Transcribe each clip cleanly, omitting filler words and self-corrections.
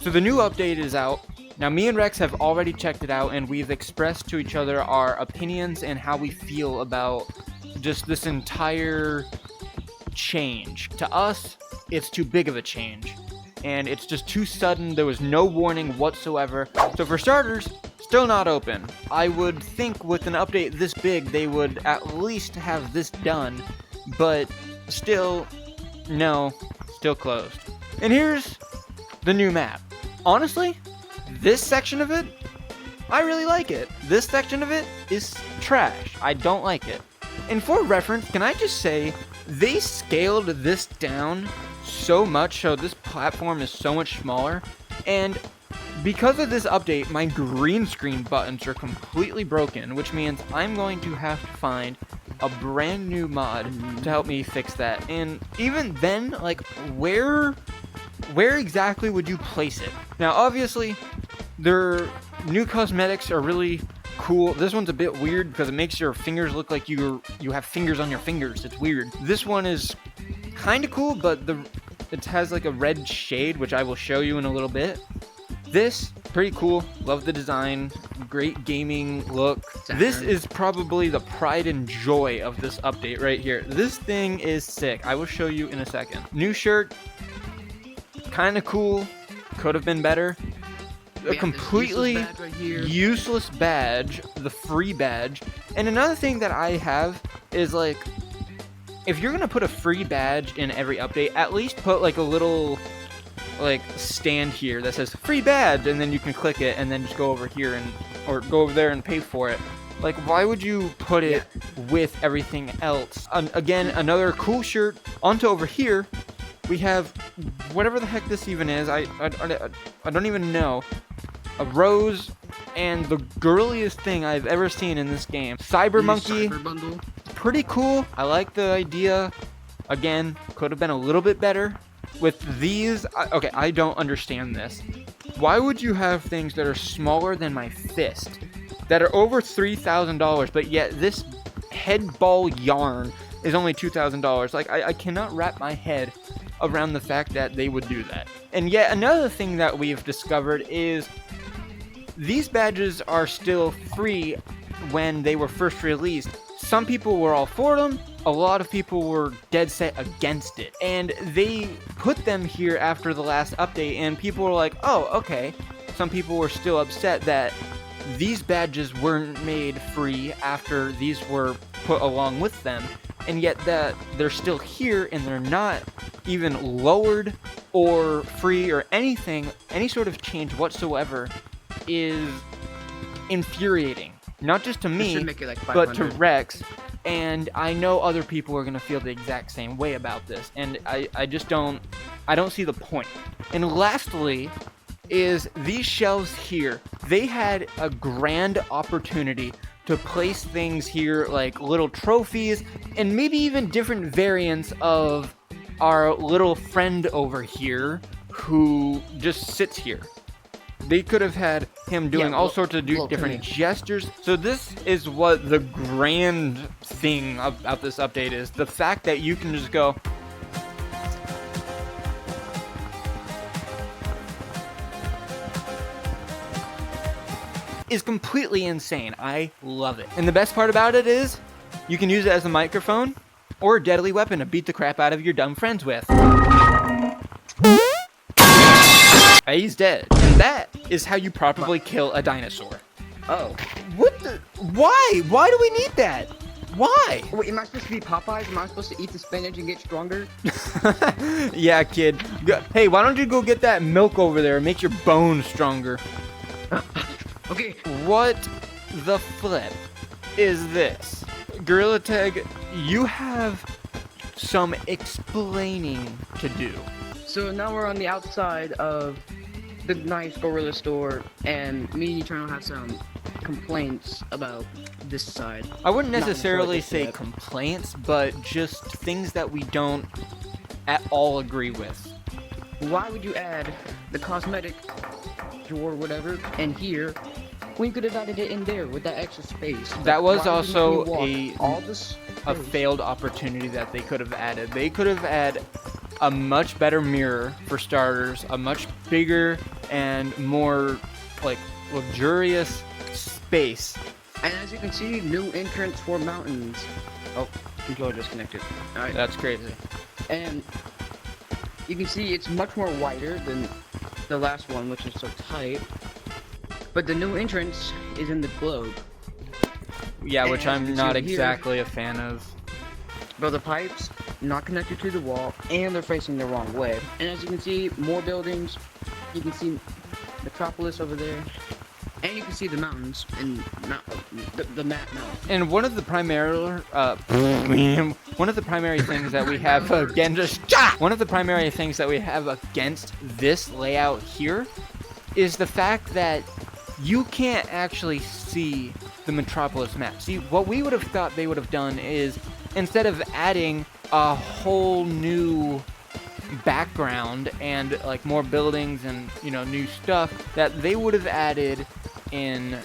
So the new update is out. Now me and Rex have already checked it out and we've expressed to each other our opinions and how we feel about just this entire change. To us, it's too big of a change. And it's just too sudden. There was no warning whatsoever. So for starters, still not open. I would think with an update this big, they would at least have this done. But still, no, still closed. And here's the new map. Honestly, this section of it, I really like it. This section of it is trash. I don't like it. And for reference, can I just say, they scaled this down so much, so this platform is so much smaller. And because of this update, my green screen buttons are completely broken, which means I'm going to have to find a brand new mod to help me fix that. And even then, like, where exactly would you place it? Now, obviously, their new cosmetics are really cool. This one's a bit weird because it makes your fingers look like you have fingers on your fingers. It's weird. This one is kind of cool, but it has like a red shade, which I will show you in a little bit. This, pretty cool. Love the design. Great gaming look. This is probably the pride and joy of this update right here. This thing is sick. I will show you in a second. New shirt. Kind of cool. Could have been better. A completely useless badge, the free badge. And another thing that I have is, like, if you're gonna put a free badge in every update, at least put like a little like stand here that says free badge, and then you can click it and then just go over here or go over there and pay for it. Like, why would you put it with everything else? Again, another cool shirt. Onto over here, we have whatever the heck this even is. I don't even know. A rose and the girliest thing I've ever seen in this game. Cyber Monkey. Pretty cool. I like the idea. Again, could have been a little bit better. With these, okay, I don't understand this. Why would you have things that are smaller than my fist, that are over $3,000, but yet this head ball yarn is only $2,000? Like, I cannot wrap my head around the fact that they would do that. And yet another thing that we've discovered is these badges are still free when they were first released. Some people were all for them, a lot of people were dead set against it. And they put them here after the last update, and people were like, oh, okay. Some people were still upset that these badges weren't made free after these were put along with them. And yet that they're still here and they're not even lowered or free or anything, any sort of change whatsoever is infuriating. Not just to me, but to Rex. And I know other people are going to feel the exact same way about this. And I just don't see the point. And lastly is these shelves here. They had a grand opportunity to place things here like little trophies and maybe even different variants of our little friend over here who just sits here. They could have had him doing all sorts of different gestures. So this is what the grand thing about this update is. The fact that you can just go, is completely insane. I love it. And the best part about it is you can use it as a microphone or a deadly weapon to beat the crap out of your dumb friends with. He's dead. And that is how you properly kill a dinosaur. Oh. What the? Why? Why do we need that? Why? Wait, am I supposed to be Popeyes? Am I supposed to eat the spinach and get stronger? Yeah, kid. Hey, why don't you go get that milk over there and make your bones stronger? Okay. What the flip is this? Gorilla Tag, you have some explaining to do. So now we're on the outside of the nice gorilla store, and me and Eternal have some complaints about this side. I wouldn't necessarily say complaints, but just things that we don't at all agree with. Why would you add the cosmetic drawer, whatever, in here, when you could have added it in there with that extra space? That was also a failed opportunity that they could have added. They could have added a much better mirror for starters, a much bigger and more like luxurious space. And as you can see, new entrance for mountains. Oh, controller disconnected. Alright. That's crazy. And you can see it's much more wider than the last one, which is so tight. But the new entrance is in the globe. Yeah, which And I'm not here- exactly a fan of. But the pipes not connected to the wall, and they're facing the wrong way. And as you can see, more buildings. You can see Metropolis over there, and you can see the mountains and the map now. And one of the primary things that we have against this layout here is the fact that you can't actually see the Metropolis map. See, what we would have thought they would have done is, instead of adding a whole new background and like more buildings and, you know, new stuff, that they would have added in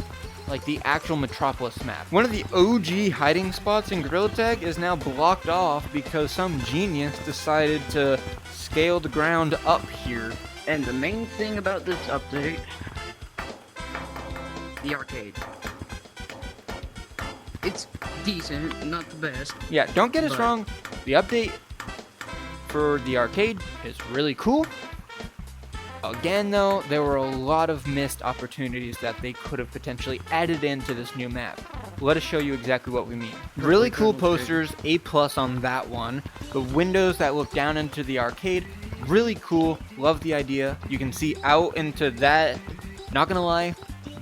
like the actual Metropolis map. One of the OG hiding spots in Gorilla Tag is now blocked off because some genius decided to scale the ground up here. And the main thing about this update, the arcade. It's decent, not the best. Yeah, don't get us But- wrong, the update for the arcade is really cool. Again though, there were a lot of missed opportunities that they could have potentially added into this new map. Let us show you exactly what we mean. Really cool posters, A+ on that one. The windows that look down into the arcade, really cool, love the idea. You can see out into that, not gonna lie,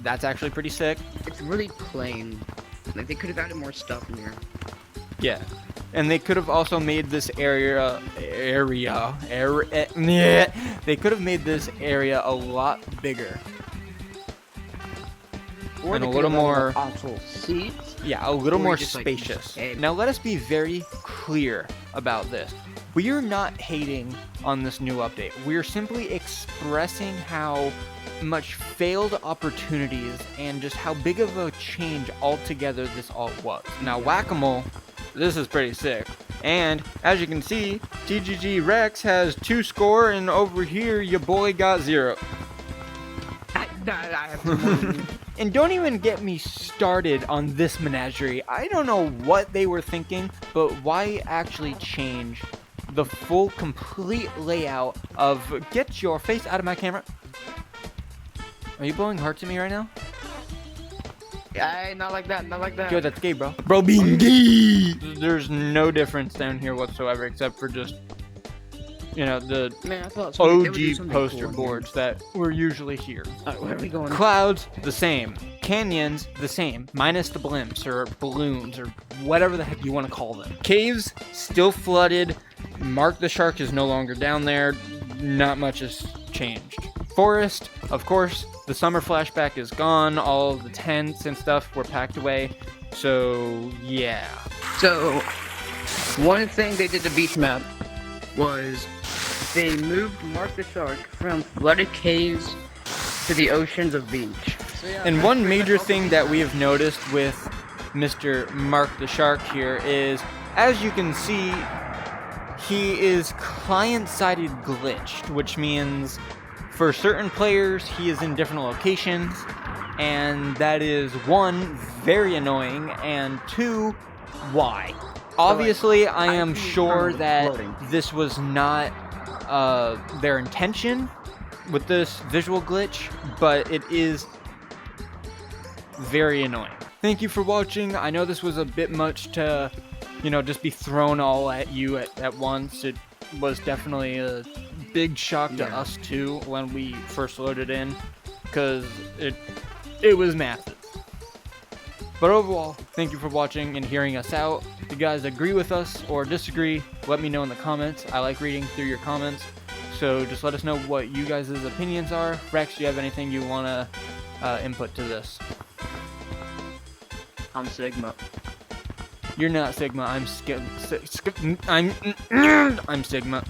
that's actually pretty sick. It's really plain. Like, they could have added more stuff in here. Yeah. And they could have also made this they could have made this area a lot bigger. Or And they a could little have added more- console seats. Yeah, a little Or more just, like, spacious. add- Now let us be very clear about this. We are not hating on this new update. We are simply expressing how much failed opportunities and just how big of a change altogether this all was. Now Whack-A-Mole, this is pretty sick. And as you can see, TGG Rex has 2 score, and over here your boy got 0. I have to more. And don't even get me started on this menagerie. I don't know what they were thinking, but why actually change the full complete layout of... Get your face out of my camera. Are you blowing hearts at me right now? Not like that, not like that. Yo, that's gay, bro. Bro being gay! There's no difference down here whatsoever except for just, you know, the Man, I thought they would do OG something poster cool in boards that were usually here. here. Alright, where are we going? Clouds, the same. Canyons, the same. Minus the blimps or balloons or whatever the heck you want to call them. Caves, still flooded. Mark the Shark is no longer down there. Not much has changed. Forest, of course, the summer flashback is gone. All the tents and stuff were packed away. So, yeah. So, one thing they did the beach map was they moved Mark the Shark from flooded caves to the oceans of beach. So, yeah, And that's one pretty major much all thing they that did. we have noticed with Mr. Mark the Shark here is, as you can see, he is client-sided glitched, which means for certain players he is in different locations, and that is 1, very annoying, and 2, why? Obviously, I am sure that this was not their intention with this visual glitch, but it is very annoying. Thank you for watching. I know this was a bit much to, you know, just be thrown all at you at once. It was definitely a big shock to Yeah. us too when we first loaded in, because it was massive. But overall, thank you for watching and hearing us out. If you guys agree with us or disagree, let me know in the comments. I like reading through your comments, so just let us know what you guys' opinions are. Rex, do you have anything you want to input to this? I'm Sigma. You're not Sigma. I'm I'm Sigma.